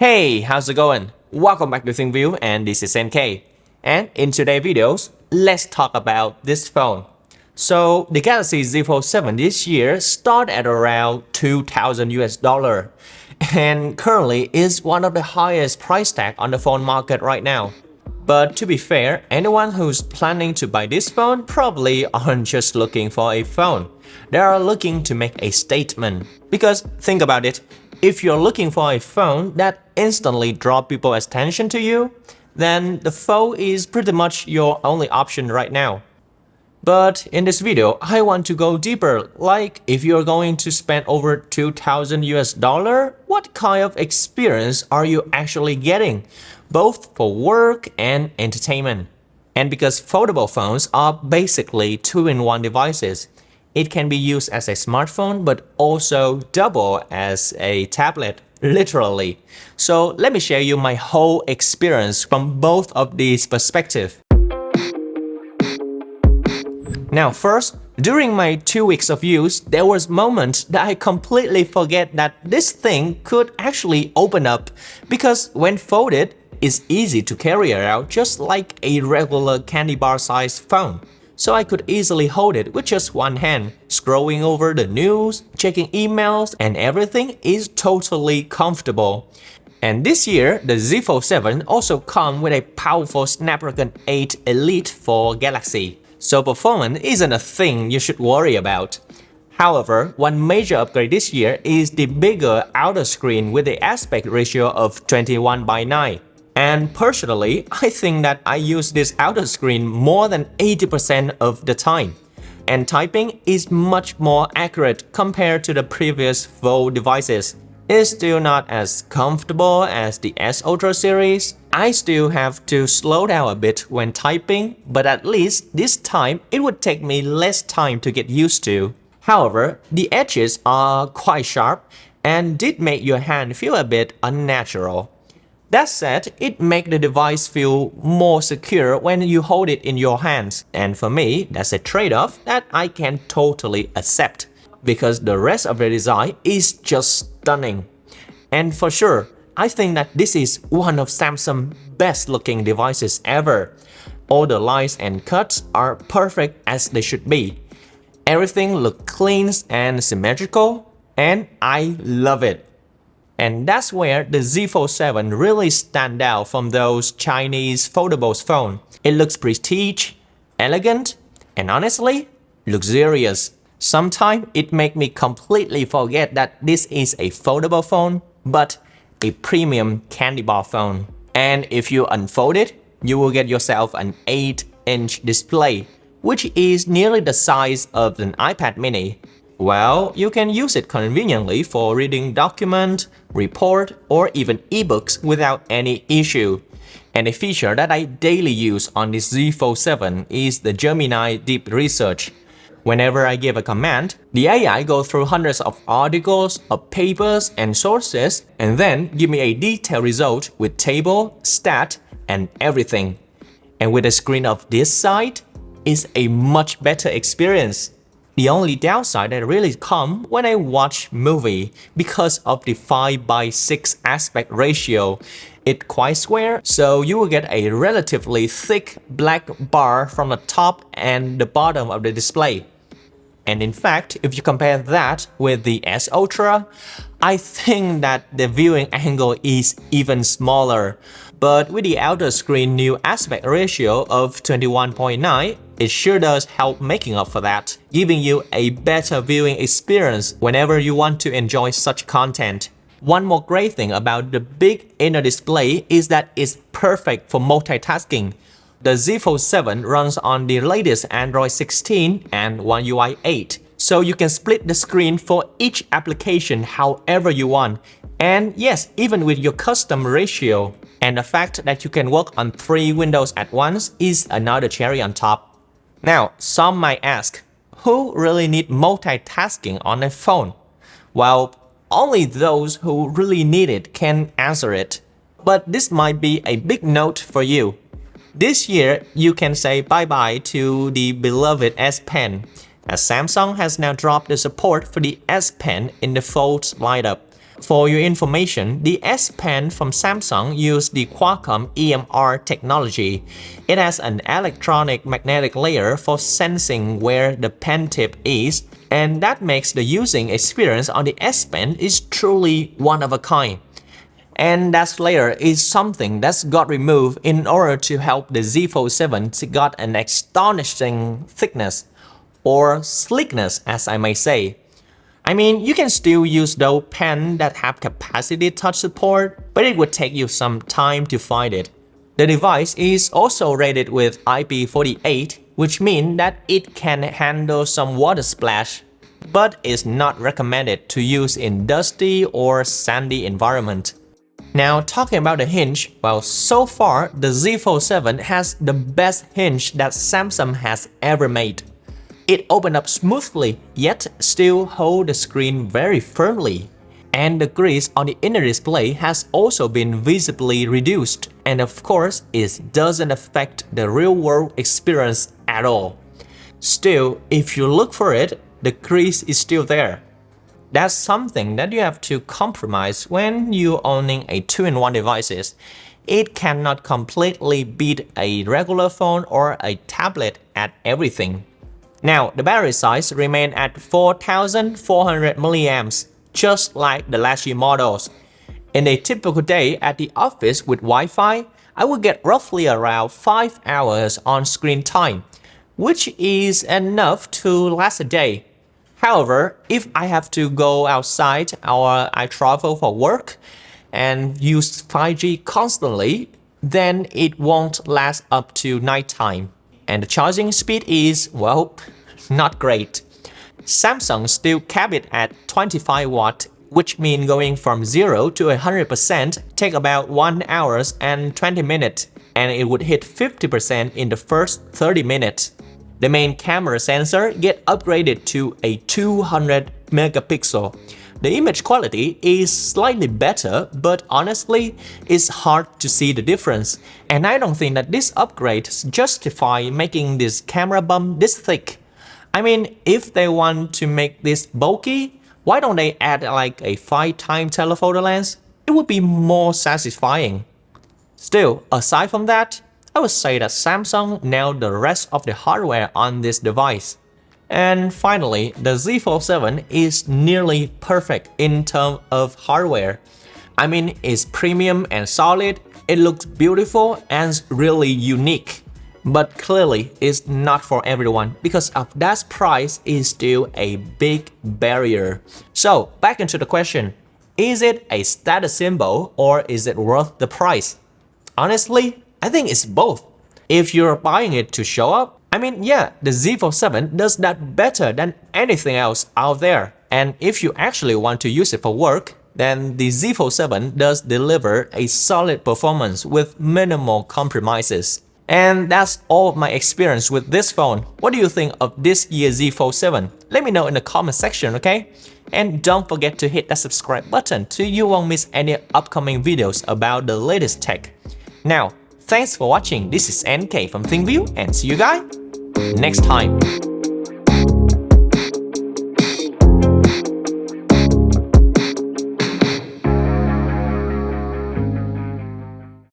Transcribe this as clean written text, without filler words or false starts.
Hey, how's it going? Welcome back to ThinkView and this is NK. And in today's videos, let's talk about this phone. So the Galaxy Z Fold7 this year started at around 2,000 US dollar and currently is one of the highest price tag on the phone market right now. But to be fair, anyone who's planning to buy this phone probably aren't just looking for a phone. They are looking to make a statement. Because think about it, if you're looking for a phone that instantly draws people's attention to you, then the Fold is pretty much your only option right now. But in this video, I want to go deeper, like if you're going to spend over 2,000 US dollar, what kind of experience are you actually getting, both for work and entertainment? And because foldable phones are basically two-in-one devices, it can be used as a smartphone but also double as a tablet, literally. So let me share you my whole experience from both of these perspectives. Now first, during my 2 weeks of use, there was moments that I completely forget that this thing could actually open up because when folded, it's easy to carry around just like a regular candy bar sized phone. So I could easily hold it with just one hand, scrolling over the news, checking emails, and everything is totally comfortable. And this year, the Z Fold7 also comes with a powerful Snapdragon 8 Elite for Galaxy. So performance isn't a thing you should worry about. However, one major upgrade this year is the bigger outer screen with the aspect ratio of 21:9. And personally, I think that I use this outer screen more than 80% of the time. And typing is much more accurate compared to the previous Fold devices. It's still not as comfortable as the S Ultra series. I still have to slow down a bit when typing, but at least this time it would take me less time to get used to. However, the edges are quite sharp and did make your hand feel a bit unnatural. That said, it makes the device feel more secure when you hold it in your hands, and for me, that's a trade-off that I can totally accept, because the rest of the design is just stunning. And for sure, I think that this is one of Samsung's best looking devices ever. All the lines and cuts are perfect as they should be. Everything looks clean and symmetrical, and I love it. And that's where the Z Fold7 really stands out from those Chinese foldable phones. It looks prestige, elegant, and honestly, luxurious. Sometimes it makes me completely forget that this is a foldable phone, but a premium candy bar phone. And if you unfold it, you will get yourself an 8-inch display, which is nearly the size of an iPad mini. Well, you can use it conveniently for reading documents, report, or even ebooks without any issue. And a feature that I daily use on this Z Fold7 is the Gemini Deep Research. Whenever I give a command, the AI goes through hundreds of articles, of papers, and sources, and then give me a detailed result with table, stat, and everything. And with a screen of this size, it's a much better experience. The only downside that really comes when I watch movie because of the 5:6 aspect ratio. It's quite square, so you will get a relatively thick black bar from the top and the bottom of the display. And in fact, if you compare that with the S Ultra, I think that the viewing angle is even smaller. But with the outer screen new aspect ratio of 21:9, it sure does help making up for that, giving you a better viewing experience whenever you want to enjoy such content. One more great thing about the big inner display is that it's perfect for multitasking. The Z Fold7 runs on the latest Android 16 and One UI 8, so you can split the screen for each application however you want. And yes, even with your custom ratio. And the fact that you can work on 3 windows at once is another cherry on top. Now, some might ask, who really need multitasking on a phone? Well, only those who really need it can answer it. But this might be a big note for you. This year, you can say bye-bye to the beloved S Pen, as Samsung has now dropped the support for the S Pen in the Fold lineup. For your information, the S Pen from Samsung uses the Qualcomm EMR technology. It has an electronic magnetic layer for sensing where the pen tip is, and that makes the using experience on the S Pen is truly one of a kind. And that layer is something that's got removed in order to help the Z Fold7 to got an astonishing thickness, or sleekness as I may say. I mean, you can still use those pens that have capacitive touch support, but it would take you some time to find it. The device is also rated with IP48, which means that it can handle some water splash, but is not recommended to use in dusty or sandy environment. Now talking about the hinge, well, so far the Z Fold7 has the best hinge that Samsung has ever made. It opened up smoothly, yet still hold the screen very firmly. And the grease on the inner display has also been visibly reduced, and of course it doesn't affect the real-world experience at all. Still, if you look for it, the grease is still there. That's something that you have to compromise when you're owning a 2-in-1 devices. It cannot completely beat a regular phone or a tablet at everything. Now, the battery size remains at 4,400 mAh, just like the last year models. In a typical day at the office with Wi-Fi, I will get roughly around 5 hours on screen time, which is enough to last a day. However, if I have to go outside or I travel for work and use 5G constantly, then it won't last up to nighttime. And the charging speed is, well, not great. Samsung still kept it at 25 watt, which means going from 0 to 100% take about 1 hour and 20 minutes, and it would hit 50% in the first 30 minutes. The main camera sensor get upgraded to a 200 megapixel. The image quality is slightly better, but honestly, it's hard to see the difference. And I don't think that this upgrade justify making this camera bump this thick. I mean, if they want to make this bulky, why don't they add like a 5-time telephoto lens? It would be more satisfying. Still, aside from that, I would say that Samsung nailed the rest of the hardware on this device. And finally, the Z Fold7 is nearly perfect in terms of hardware. I mean, it's premium and solid, it looks beautiful and really unique. But clearly, it's not for everyone because of that price is still a big barrier. So, back into the question, is it a status symbol or is it worth the price? Honestly, I think it's both. If you're buying it to show up, I mean, yeah, the Z Fold7 does that better than anything else out there. And if you actually want to use it for work, then the Z Fold7 does deliver a solid performance with minimal compromises. And that's all of my experience with this phone. What do you think of this year's Z Fold7? Let me know in the comment section, okay? And don't forget to hit that subscribe button so you won't miss any upcoming videos about the latest tech. Now, thanks for watching. This is NK from ThinkView and see you guys next time.